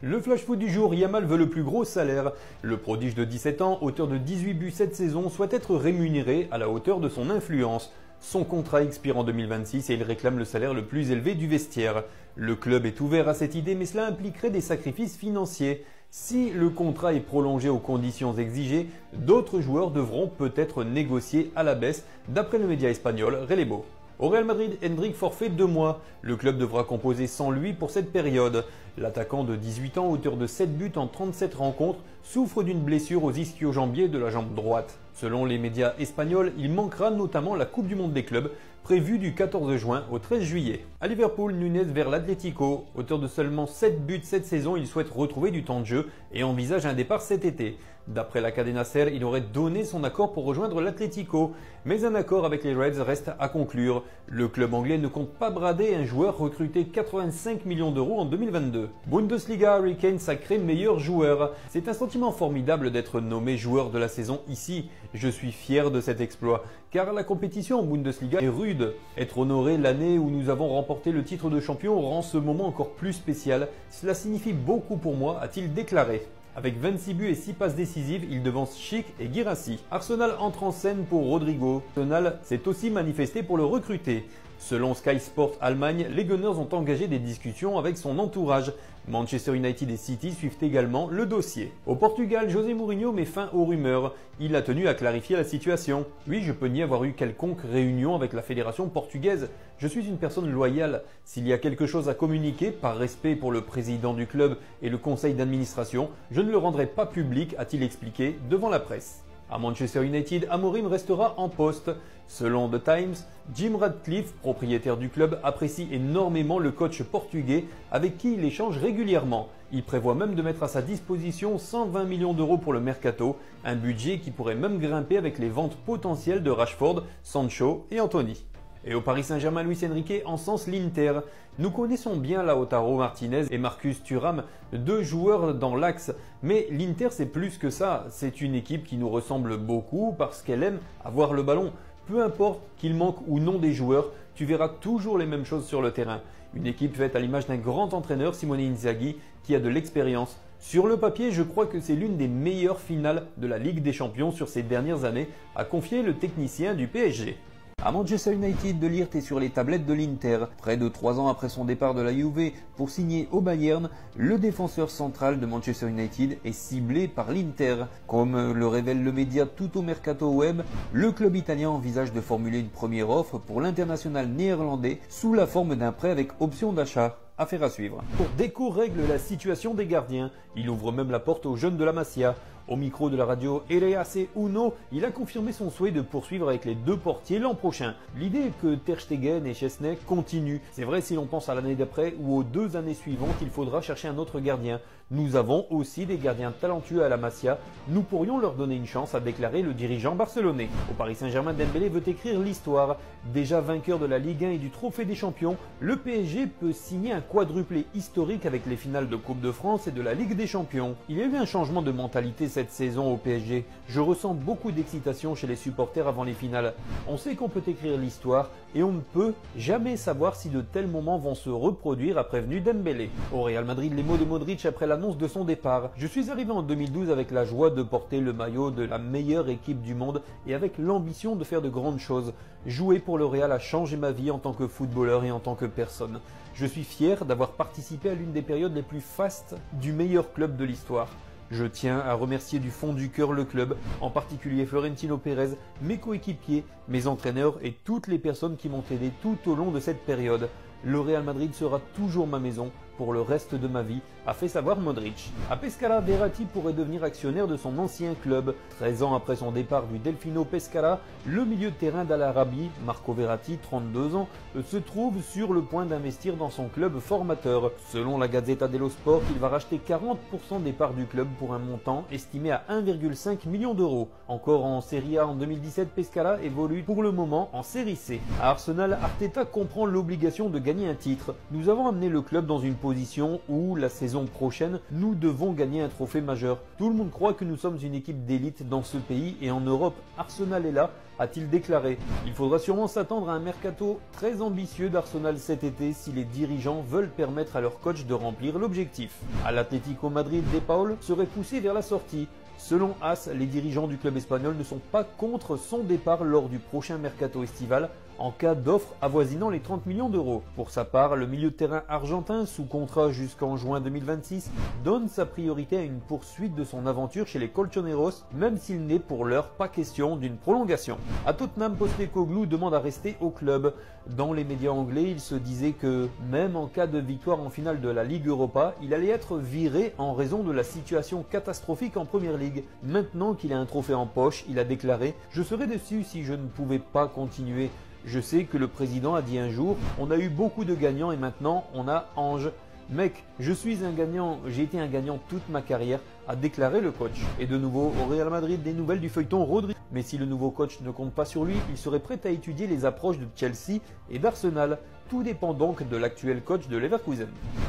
Le flash foot du jour, Yamal veut le plus gros salaire. Le prodige de 17 ans, auteur de 18 buts cette saison, souhaite être rémunéré à la hauteur de son influence. Son contrat expire en 2026 et il réclame le salaire le plus élevé du vestiaire. Le club est ouvert à cette idée mais cela impliquerait des sacrifices financiers. Si le contrat est prolongé aux conditions exigées, d'autres joueurs devront peut-être négocier à la baisse, d'après le média espagnol Relevo. Au Real Madrid, Endrick forfait 2 mois. Le club devra composer sans lui pour cette période. L'attaquant de 18 ans, auteur de 7 buts en 37 rencontres, souffre d'une blessure aux ischio-jambiers de la jambe droite. Selon les médias espagnols, il manquera notamment la Coupe du Monde des clubs, prévue du 14 juin au 13 juillet. À Liverpool, Nunez vers l'Atlético. Auteur de seulement 7 buts cette saison, il souhaite retrouver du temps de jeu et envisage un départ cet été. D'après la Cadena Ser, il aurait donné son accord pour rejoindre l'Atlético, mais un accord avec les Reds reste à conclure. Le club anglais ne compte pas brader un joueur recruté 85 millions d'euros en 2022. Bundesliga, Harry Kane sacré meilleur joueur. C'est un sentiment formidable d'être nommé joueur de la saison ici. Je suis fier de cet exploit, car la compétition en Bundesliga est rude. Être honoré l'année où nous avons remporté le titre de champion rend ce moment encore plus spécial. Cela signifie beaucoup pour moi, a-t-il déclaré. Avec 26 buts et 6 passes décisives, il devance Schick et Guirassy. Arsenal entre en scène pour Rodrigo. Arsenal s'est aussi manifesté pour le recruter. Selon Sky Sport Allemagne, les Gunners ont engagé des discussions avec son entourage. Manchester United et City suivent également le dossier. Au Portugal, José Mourinho met fin aux rumeurs. Il a tenu à clarifier la situation. Oui, je peux nier avoir eu quelconque réunion avec la fédération portugaise. Je suis une personne loyale. S'il y a quelque chose à communiquer, par respect pour le président du club et le conseil d'administration, je ne le rendrai pas public, a-t-il expliqué devant la presse. À Manchester United, Amorim restera en poste. Selon The Times, Jim Ratcliffe, propriétaire du club, apprécie énormément le coach portugais avec qui il échange régulièrement. Il prévoit même de mettre à sa disposition 120 millions d'euros pour le mercato, un budget qui pourrait même grimper avec les ventes potentielles de Rashford, Sancho et Anthony. Et au Paris Saint-Germain, Luis Enrique encense l'Inter. Nous connaissons bien Lautaro Martinez et Marcus Thuram, deux joueurs dans l'axe. Mais l'Inter c'est plus que ça, c'est une équipe qui nous ressemble beaucoup parce qu'elle aime avoir le ballon. Peu importe qu'il manque ou non des joueurs, tu verras toujours les mêmes choses sur le terrain. Une équipe faite à l'image d'un grand entraîneur, Simone Inzaghi, qui a de l'expérience. Sur le papier, je crois que c'est l'une des meilleures finales de la Ligue des Champions sur ces dernières années, a confié le technicien du PSG. À Manchester United, De Ligt est sur les tablettes de l'Inter. Près de 3 ans après son départ de la Juve pour signer au Bayern, le défenseur central de Manchester United est ciblé par l'Inter. Comme le révèle le média Tutto Mercato Web, le club italien envisage de formuler une première offre pour l'international néerlandais sous la forme d'un prêt avec option d'achat. Affaire à suivre. Pour Deco règle la situation des gardiens. Il ouvre même la porte aux jeunes de la Masia. Au micro de la radio RAC Uno, il a confirmé son souhait de poursuivre avec les deux portiers l'an prochain. L'idée est que Ter Stegen et Chesney continuent. C'est vrai si l'on pense à l'année d'après ou aux 2 années suivantes, il faudra chercher un autre gardien. Nous avons aussi des gardiens talentueux à la Masia. Nous pourrions leur donner une chance, a déclaré le dirigeant barcelonais. Au Paris Saint-Germain, Dembélé veut écrire l'histoire. Déjà vainqueur de la Ligue 1 et du Trophée des Champions, le PSG peut signer un quadruplé historique avec les finales de Coupe de France et de la Ligue des Champions. Il y a eu un changement de mentalité cette saison au PSG. Je ressens beaucoup d'excitation chez les supporters avant les finales. On sait qu'on peut écrire l'histoire et on ne peut jamais savoir si de tels moments vont se reproduire, a prévenu Dembélé. Au Real Madrid, les mots de Modric après l'annonce de son départ. Je suis arrivé en 2012 avec la joie de porter le maillot de la meilleure équipe du monde et avec l'ambition de faire de grandes choses. Jouer pour le Real a changé ma vie en tant que footballeur et en tant que personne. Je suis fier d'avoir participé à l'une des périodes les plus fastes du meilleur club de l'histoire. Je tiens à remercier du fond du cœur le club, en particulier Florentino Pérez, mes coéquipiers, mes entraîneurs et toutes les personnes qui m'ont aidé tout au long de cette période. Le Real Madrid sera toujours ma maison pour le reste de ma vie, a fait savoir Modric. À Pescara, Verratti pourrait devenir actionnaire de son ancien club. 13 ans après son départ du Delfino Pescara, le milieu de terrain d'Al-Arabi, Marco Verratti, 32 ans, se trouve sur le point d'investir dans son club formateur. Selon la Gazzetta dello Sport, il va racheter 40% des parts du club pour un montant estimé à 1,5 million d'euros. Encore en Serie A en 2017, Pescara évolue pour le moment en Série C. À Arsenal, Arteta comprend l'obligation de gagner un titre. Nous avons amené le club dans une position position où la saison prochaine, nous devons gagner un trophée majeur. Tout le monde croit que nous sommes une équipe d'élite dans ce pays et en Europe. Arsenal est là, a-t-il déclaré. Il faudra sûrement s'attendre à un mercato très ambitieux d'Arsenal cet été si les dirigeants veulent permettre à leur coach de remplir l'objectif. À l'Atlético Madrid, De Paul serait poussé vers la sortie. Selon AS, les dirigeants du club espagnol ne sont pas contre son départ lors du prochain mercato estival en cas d'offre avoisinant les 30 millions d'euros. Pour sa part, le milieu de terrain argentin, sous contrat jusqu'en juin 2026, donne sa priorité à une poursuite de son aventure chez les Colchoneros, même s'il n'est pour l'heure pas question d'une prolongation. À Tottenham, Postecoglou demande à rester au club. Dans les médias anglais, il se disait que, même en cas de victoire en finale de la Ligue Europa, il allait être viré en raison de la situation catastrophique en Première Ligue. Maintenant qu'il a un trophée en poche, il a déclaré « Je serais déçu si je ne pouvais pas continuer. Je sais que le président a dit un jour, on a eu beaucoup de gagnants et maintenant on a Ange. Mec, je suis un gagnant, j'ai été un gagnant toute ma carrière, a déclaré le coach. Et de nouveau, au Real Madrid, des nouvelles du feuilleton Rodri. Mais si le nouveau coach ne compte pas sur lui, il serait prêt à étudier les approches de Chelsea et d'Arsenal. Tout dépend donc de l'actuel coach de Leverkusen.